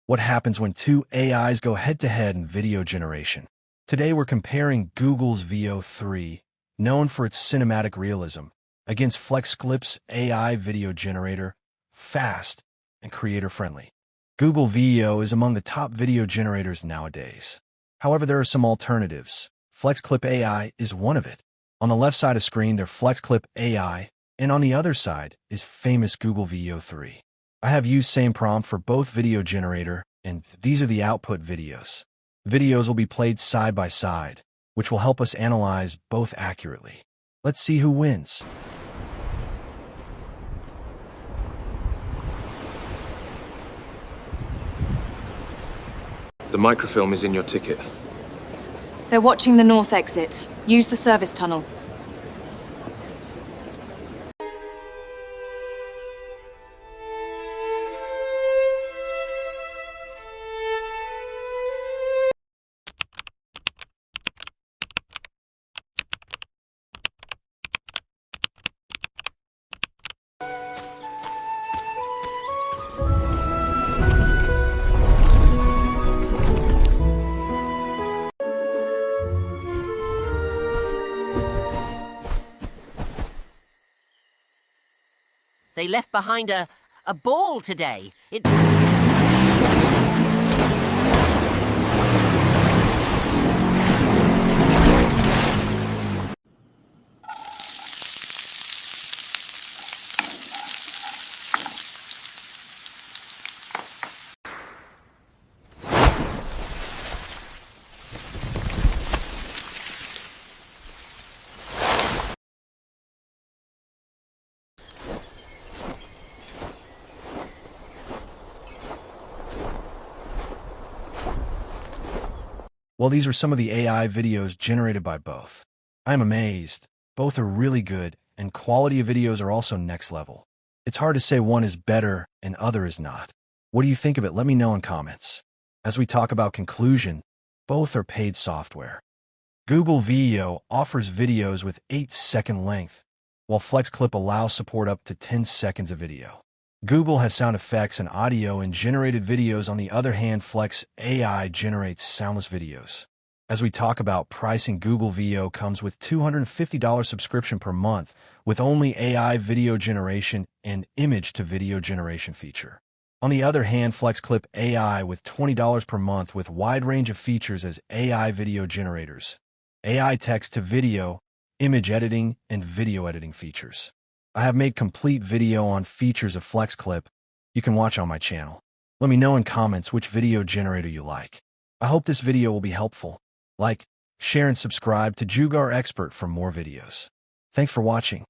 What happens when two AIs go head-to-head in video generation? Today we're comparing Google's Veo 3, known for its cinematic realism, against FlexClip's AI video generator, fast and creator-friendly. Google Veo is among the top video generators nowadays. However, there are some alternatives. FlexClip AI is one of it. On the left side of screen, there's FlexClip AI, and on the other side is famous Google Veo 3. I have used same prompt for both video generator, and these are the output videos. Videos will be played side by side, which will help us analyze both accurately. Let's see who wins. The microfilm is in your ticket. They're watching the north exit. Use the service tunnel. They left behind a ball today. Well, these are some of the AI videos generated by both. I'm amazed. Both are really good, and quality of videos are also next level. It's hard to say one is better and other is not. What do you think of it? Let me know in comments. As we talk about conclusion, both are paid software. Google Veo offers videos with 8-second length, while FlexClip allows support up to 10 seconds of video. Google has sound effects and audio in generated videos. On the other hand, Flex AI generates soundless videos. As we talk about pricing, Google Veo comes with $250 subscription per month with only AI video generation and image-to-video generation feature. On the other hand, FlexClip AI with $20 per month with wide range of features as AI video generators, AI text-to-video, image editing, and video editing features. I have made complete video on features of FlexClip you can watch on my channel. Let me know in comments which video generator you like. I hope this video will be helpful. Like, share, and subscribe to Jugaar Expert for more videos. Thanks for watching.